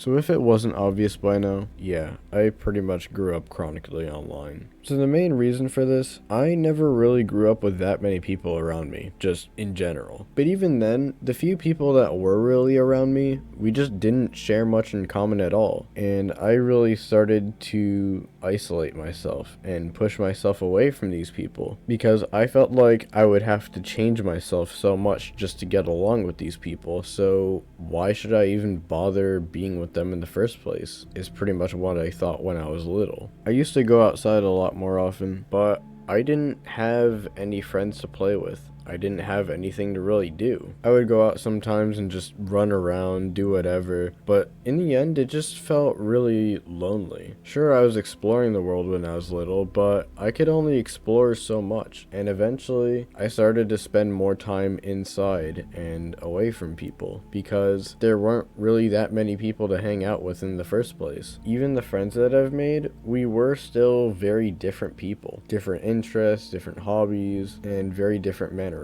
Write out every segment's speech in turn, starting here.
So if it wasn't obvious by now, yeah, I pretty much grew up chronically online. So the main reason for this, I never really grew up with that many people around me, just in general. But even then, the few people that were really around me, we just didn't share much in common at all. And I really started to isolate myself and push myself away from these people because I felt like I would have to change myself so much just to get along with these people. So why should I even bother being with them in the first place? Is pretty much what I thought when I was little. I used to go outside a lot more often, but I didn't have any friends to play with. I didn't have anything to really do. I would go out sometimes and just run around, do whatever, but in the end, it just felt really lonely. Sure, I was exploring the world when I was little, but I could only explore so much, and eventually, I started to spend more time inside and away from people, because there weren't really that many people to hang out with in the first place. Even the friends that I've made, we were still very different people. Different interests, different hobbies, and very different mannerisms.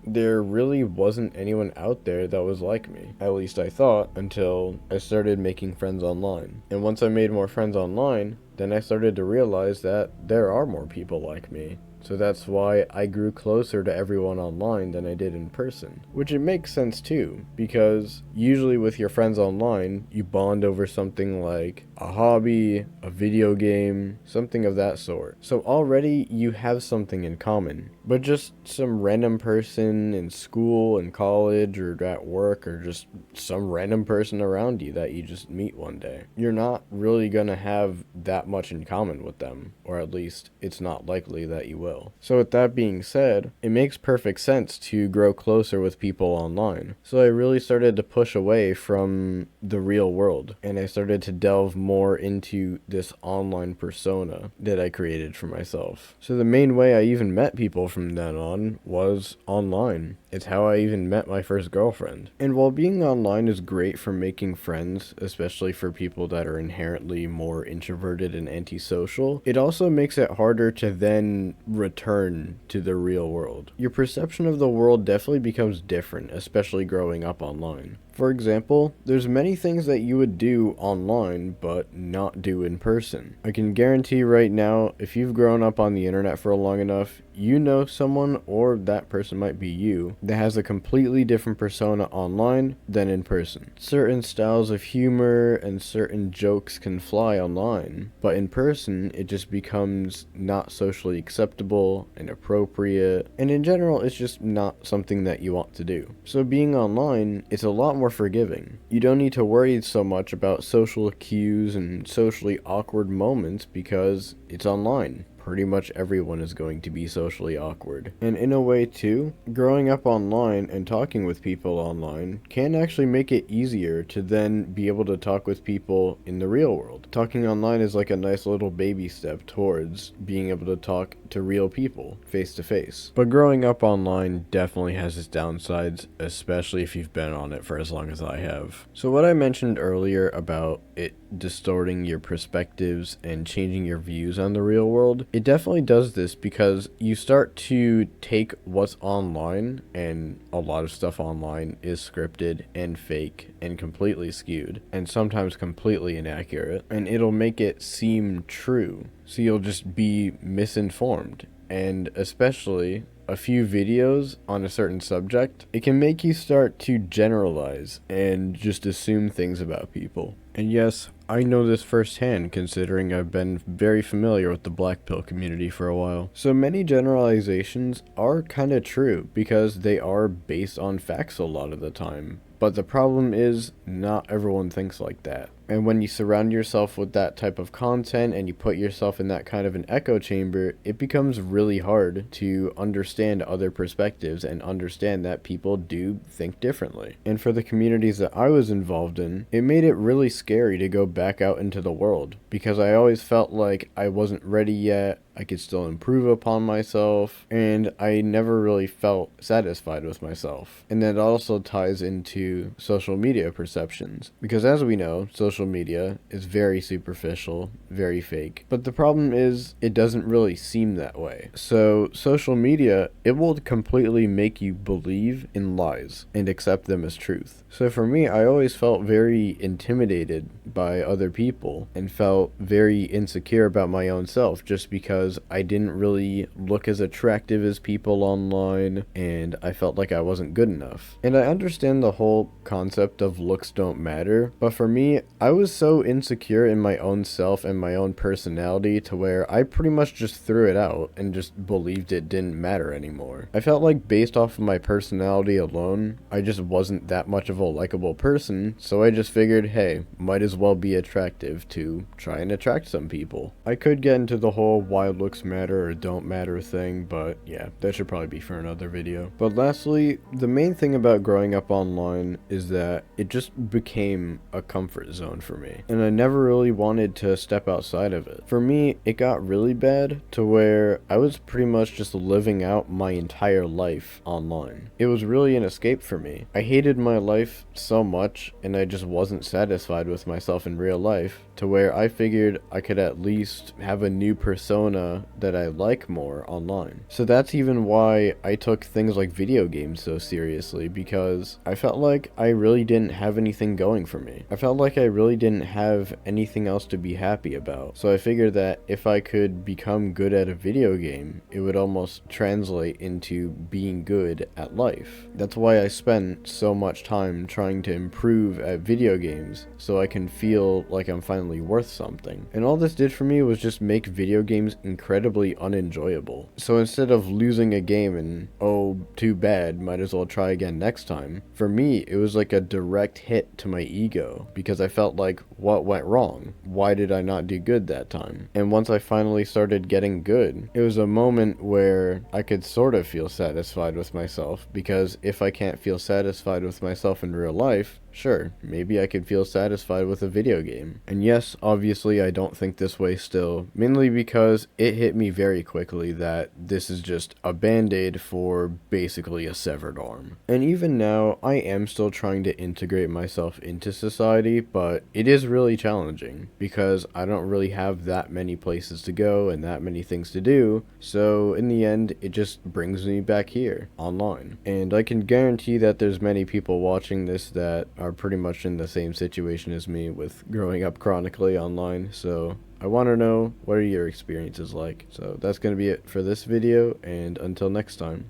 There really wasn't anyone out there that was like me. At least I thought, until I started making friends online. And once I made more friends online, then I started to realize that there are more people like me. So that's why I grew closer to everyone online than I did in person. Which it makes sense too, because usually with your friends online, you bond over something like a hobby, a video game, something of that sort. So already you have something in common. But just some random person in school and college or at work or just some random person around you that you just meet one day, you're not really gonna have that much in common with them, or at least it's not likely that you will. So with that being said, it makes perfect sense to grow closer with people online. So I really started to push away from the real world, and I started to delve more into this online persona that I created for myself. So the main way I even met people from then on was online. It's how I even met my first girlfriend. And while being online is great for making friends, especially for people that are inherently more introverted and antisocial, it also makes it harder to then return to the real world. Your perception of the world definitely becomes different, especially growing up online. For example, there's many things that you would do online but not do in person. I can guarantee right now, if you've grown up on the internet for long enough, you know someone, or that person might be you, that has a completely different persona online than in person. Certain styles of humor and certain jokes can fly online, but in person it just becomes not socially acceptable and appropriate, and in general it's just not something that you want to do. So being online, it's a lot more forgiving. You don't need to worry so much about social cues and socially awkward moments because it's online. Pretty much everyone is going to be socially awkward. And in a way too, growing up online and talking with people online can actually make it easier to then be able to talk with people in the real world. Talking online is like a nice little baby step towards being able to talk to real people face to face. But growing up online definitely has its downsides, especially if you've been on it for as long as I have. So what I mentioned earlier about it distorting your perspectives and changing your views on the real world, it definitely does this because you start to take what's online, and a lot of stuff online is scripted and fake and completely skewed and sometimes completely inaccurate, and it'll make it seem true. So you'll just be misinformed. And especially a few videos on a certain subject, it can make you start to generalize and just assume things about people. And yes, I know this firsthand considering I've been very familiar with the black pill community for a while. So many generalizations are kind of true because they are based on facts a lot of the time. But the problem is, not everyone thinks like that. And when you surround yourself with that type of content and you put yourself in that kind of an echo chamber, it becomes really hard to understand other perspectives and understand that people do think differently. And for the communities that I was involved in, it made it really scary to go back out into the world because I always felt like I wasn't ready yet. I could still improve upon myself, and I never really felt satisfied with myself. And that also ties into social media perceptions, because as we know, social social media is very superficial, very fake. But the problem is, it doesn't really seem that way. So, social media, it will completely make you believe in lies and accept them as truth. So for me, I always felt very intimidated by other people and felt very insecure about my own self just because I didn't really look as attractive as people online and I felt like I wasn't good enough. And I understand the whole concept of looks don't matter, but for me, I was so insecure in my own self and my own personality to where I pretty much just threw it out and just believed it didn't matter anymore. I felt like based off of my personality alone, I just wasn't that much of a likable person, so I just figured, hey, might as well be attractive to try and attract some people. I could get into the whole why looks matter or don't matter thing, but yeah, that should probably be for another video. But lastly, the main thing about growing up online is that it just became a comfort zone for me, and I never really wanted to step outside of it. For me, it got really bad to where I was pretty much just living out my entire life online. It was really an escape for me. I hated my life so much, and I just wasn't satisfied with myself in real life, to where I figured I could at least have a new persona that I like more online. So that's even why I took things like video games so seriously, because I felt like I really didn't have anything going for me. I felt like I really didn't have anything else to be happy about. So I figured that if I could become good at a video game, it would almost translate into being good at life. That's why I spent so much time trying to improve at video games so I can feel like I'm finally worth something. And all this did for me was just make video games incredibly unenjoyable. So instead of losing a game and, oh, too bad, might as well try again next time, for me, it was like a direct hit to my ego because I felt like, what went wrong? Why did I not do good that time? And once I finally started getting good, it was a moment where I could sort of feel satisfied with myself, because if I can't feel satisfied with myself in real life, sure, maybe I could feel satisfied with a video game. And yes, obviously I don't think this way still, mainly because it hit me very quickly that this is just a band-aid for basically a severed arm. And even now, I am still trying to integrate myself into society, but it is really challenging because I don't really have that many places to go and that many things to do, so in the end, it just brings me back here, online. And I can guarantee that there's many people watching this that are pretty much in the same situation as me with growing up chronically online, so I want to know, what are your experiences like? So that's going to be it for this video, and until next time.